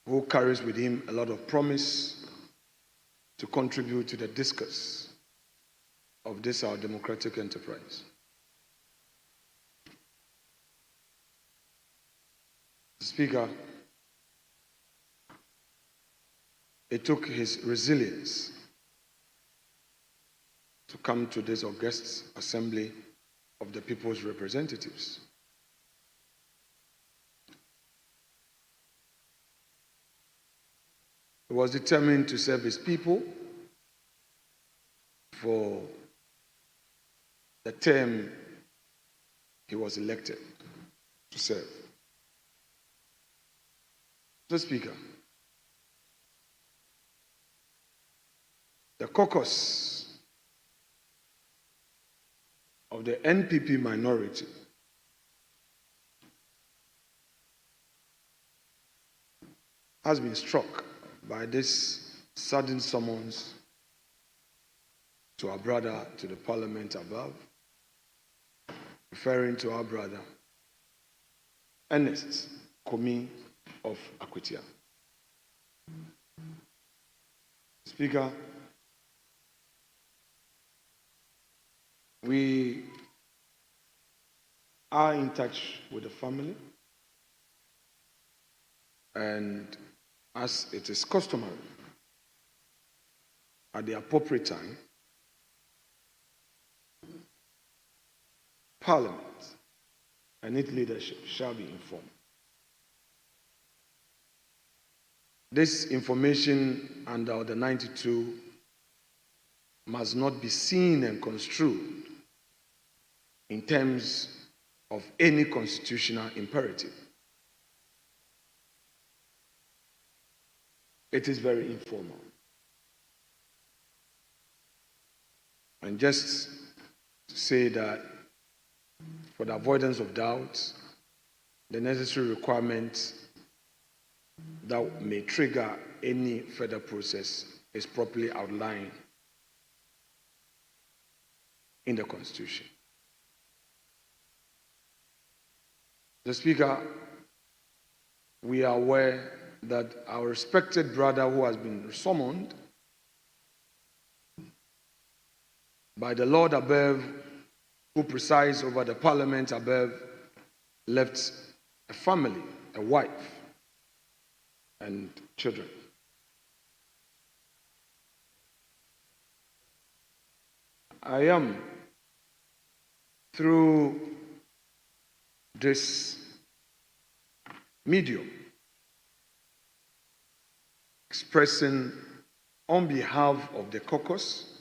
who carries with him a lot of promise to contribute to the discourse of this our democratic enterprise. Speaker, it took his resilience to come to this august assembly of the people's representatives. He was determined to serve his people for the term he was elected to serve. Mr. Speaker, the caucus of the NPP minority has been struck by this sudden summons to our brother to the parliament above, referring to our brother ERNEST Kumi of Akwatia. Speaker, we are in touch with the family, and as it is customary, at the appropriate time, Parliament and its leadership shall be informed. This information under Order 92 must not be seen and construed in terms of any constitutional imperative. It is very informal. And just to say that for the avoidance of doubt, the necessary requirements that may trigger any further process is properly outlined in the Constitution. The Speaker, we are aware that our respected brother who has been summoned by the Lord above, who presides over the parliament above, left a family, a wife, and children. I am, through this medium, expressing on behalf of the caucus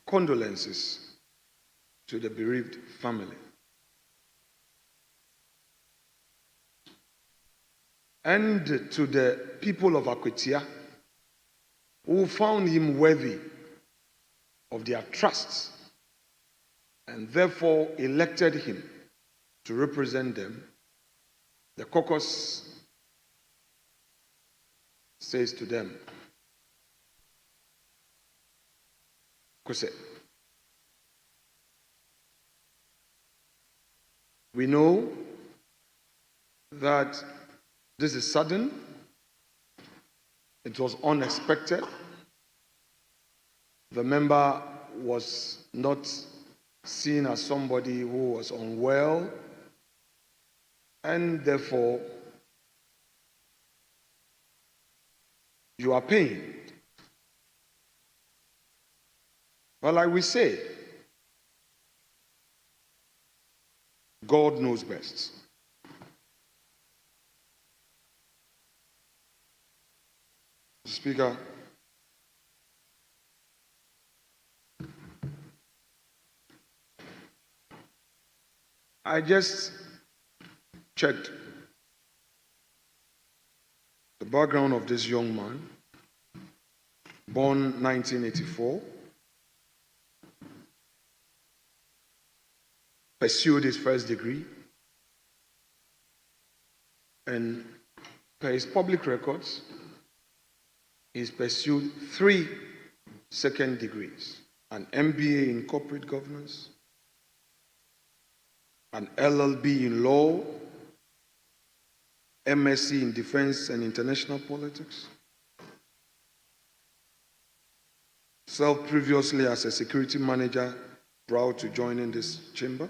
condolences to the bereaved family, and to the people of Akwatia who found him worthy of their trust and therefore elected him to represent them. The caucus says to them, KUSI, we know that this is sudden, it was unexpected. The member was not seen as somebody who was unwell, and therefore you are pained. But like we say, God knows best. Speaker, I just checked the background of this young man, born 1984, pursued his first degree, and per his public records, he's pursued 3 second degrees, an MBA in corporate governance, an LLB in law, MSc in defense and international politics, served previously as a security manager, proud to join in this chamber.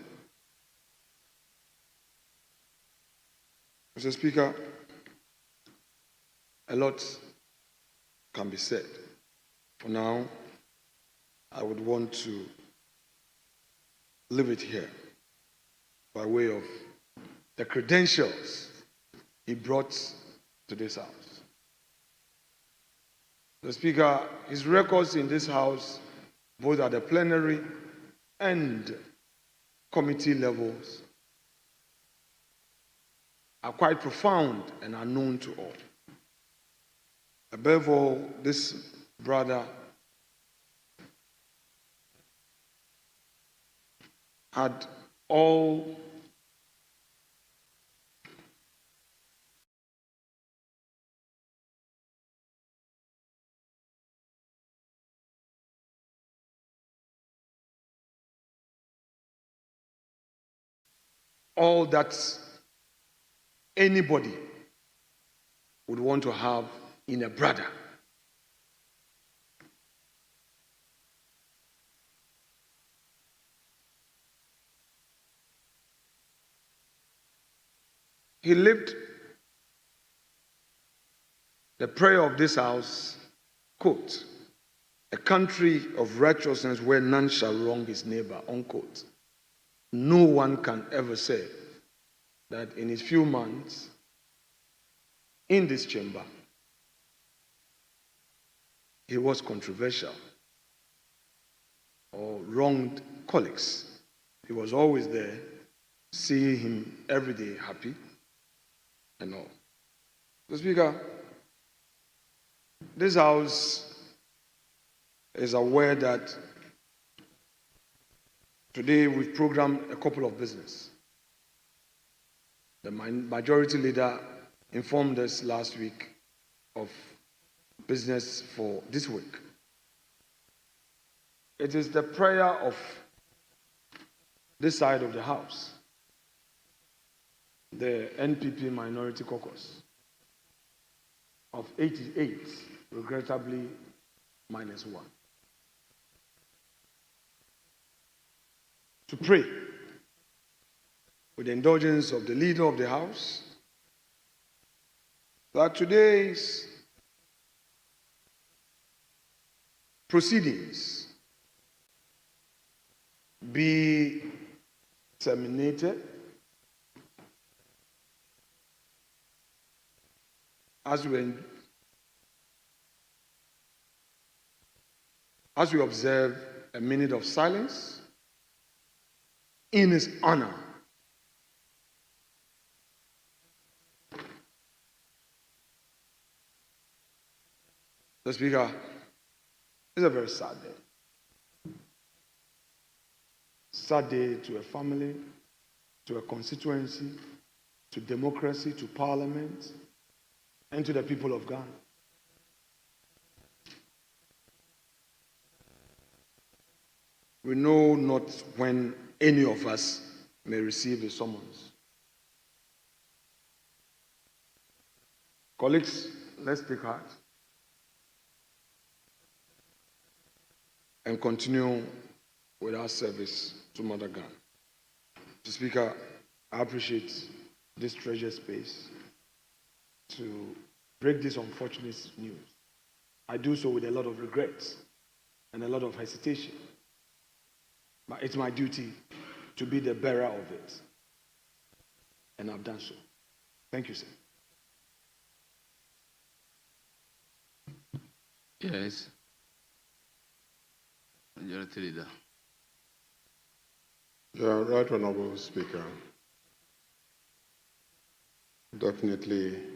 Mr. Speaker, a lot can be said. For now, I would want to leave it here by way of the credentials he brought to this house. The Speaker, his records in this house, both at the plenary and committee levels, are quite profound and are known to all. Above all, this brother had all that anybody would want to have in a brother. He lived the prayer of this house, quote, a country of righteousness where none shall wrong his neighbor, unquote. No one can ever say that in his few months in this chamber, he was controversial or wronged colleagues. He was always there, seeing him every day happy and all. Mr. Speaker, this house is aware that today we've programmed a couple of business. The majority leader informed us last week of business for this week. It is the prayer of this side of the house, the NPP Minority Caucus, of 88, regrettably -1. To pray with the indulgence of the leader of the house that today's proceedings be terminated as we observe a minute of silence in his honor. The Speaker, it's a very sad day. Sad day to a family, to a constituency, to democracy, to parliament, and to the people of Ghana. We know not when any of us may receive a summons. Colleagues, let's take heart and continue with our service to Mother Ghana. Mr. Speaker, I appreciate this treasure space to break this unfortunate news. I do so with a lot of regrets and a lot of hesitation. But it's my duty to be the bearer of it. And I've done so. Thank you, sir. Yes. Majority Leader. Yeah, Right Honorable Speaker. Definitely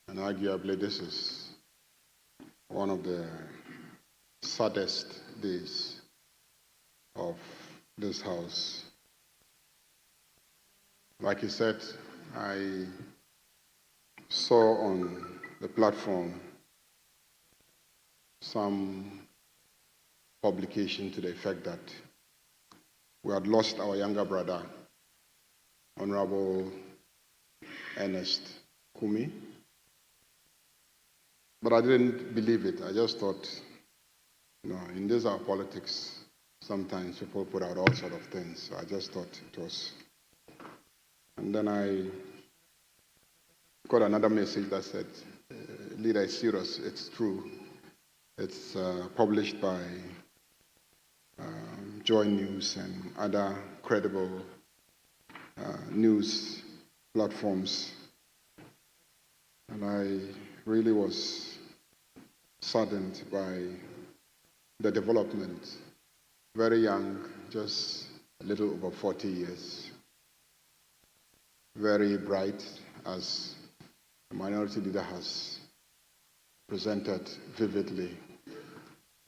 and arguably this is one of the saddest days of this house. Like you said, I saw on the platform some publication to the effect that we had lost our younger brother, Honorable ERNEST Kumi. But I didn't believe it. I just thought, in this our politics, sometimes people put out all sort of things. So I just thought it was. And then I got another message that said, leader is serious, it's true. It's published by Joy News and other credible news platforms. And I really was saddened by the development. Very young, just a little over 40 years. Very bright, as the minority leader has presented vividly.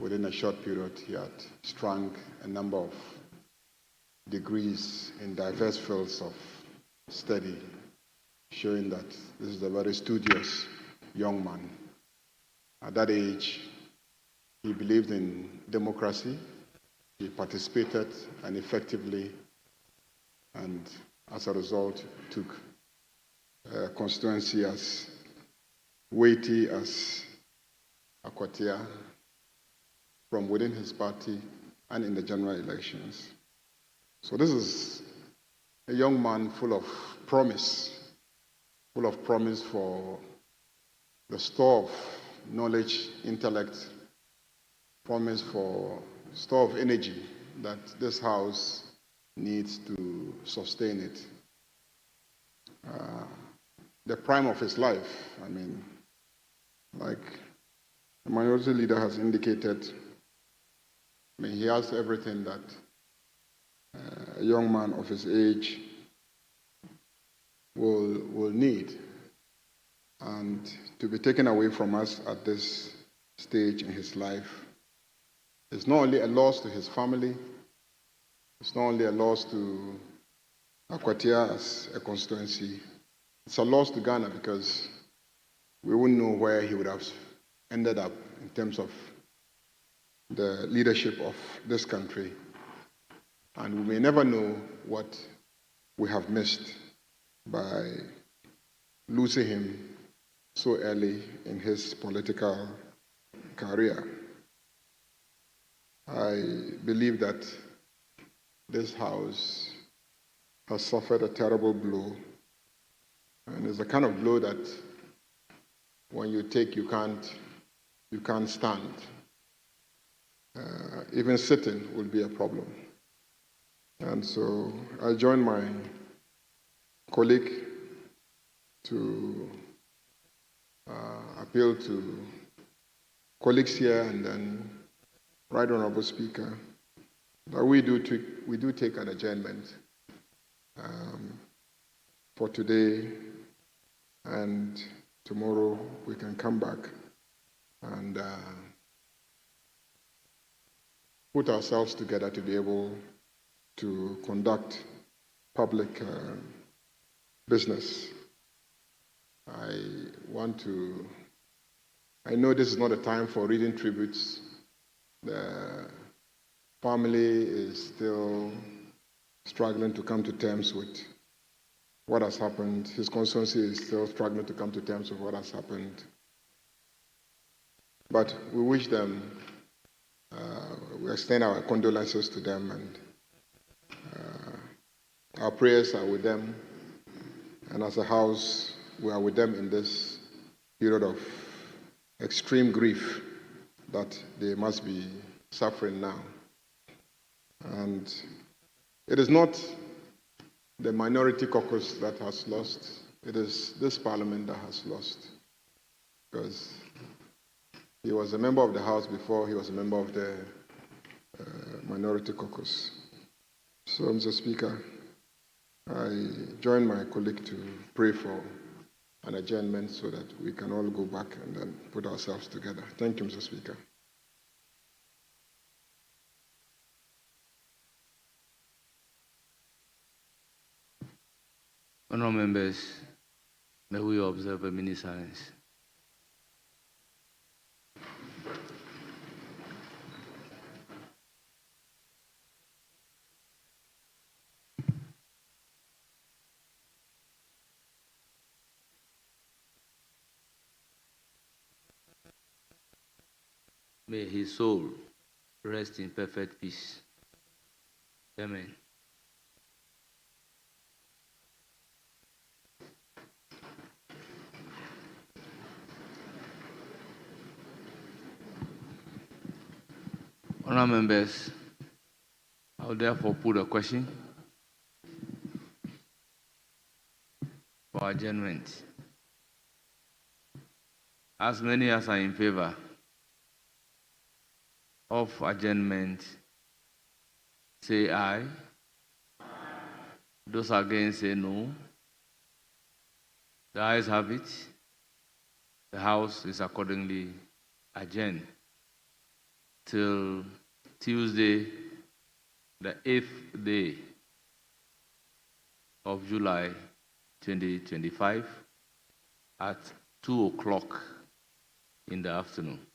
Within a short period, he had strung a number of degrees in diverse fields of study, showing that this is a very studious young man. At that age, he believed in democracy. He participated and effectively, and as a result, took a constituency as weighty as Akwatia from within his party and in the general elections. So this is a young man full of promise for the store of knowledge, intellect, promise for store of energy that this house needs to sustain it. The prime of his life, like the minority leader has indicated, he has everything that a young man of his age will need. And to be taken away from us at this stage in his life is not only a loss to his family, it's not only a loss to Akwatia as a constituency, it's a loss to Ghana because we wouldn't know where he would have ended up in terms of the leadership of this country. And we may never know what we have missed by losing him so early in his political career. I believe that this house has suffered a terrible blow, and it's the kind of blow that when you take, you can't stand. Even sitting will be a problem. And so I join my colleague to appeal to colleagues here and then Right Honorable Speaker that we do take an adjournment for today, and tomorrow we can come back and put ourselves together to be able to conduct public business. I know this is not a time for reading tributes. The family is still struggling to come to terms with what has happened. His constituency is still struggling to come to terms with what has happened. But we wish them, we extend our condolences to them, and our prayers are with them. And as a house, we are with them in this period of extreme grief that they must be suffering now. And it is not the minority caucus that has lost, it is this parliament that has lost. Because he was a member of the House before he was a member of the minority caucus. So, Mr. Speaker, I join my colleague to pray for an adjournment so that we can all go back and then put ourselves together. Thank you, Mr. Speaker. Honourable members, may we observe a minute silence. May his soul rest in perfect peace. Amen. Honourable members, I will therefore put a question for adjournment. As many as are in favor of adjournment, say aye. Those against say no. The ayes have it. The House is accordingly adjourned till Tuesday, the 8th day of July 2025 at 2 o'clock in the afternoon.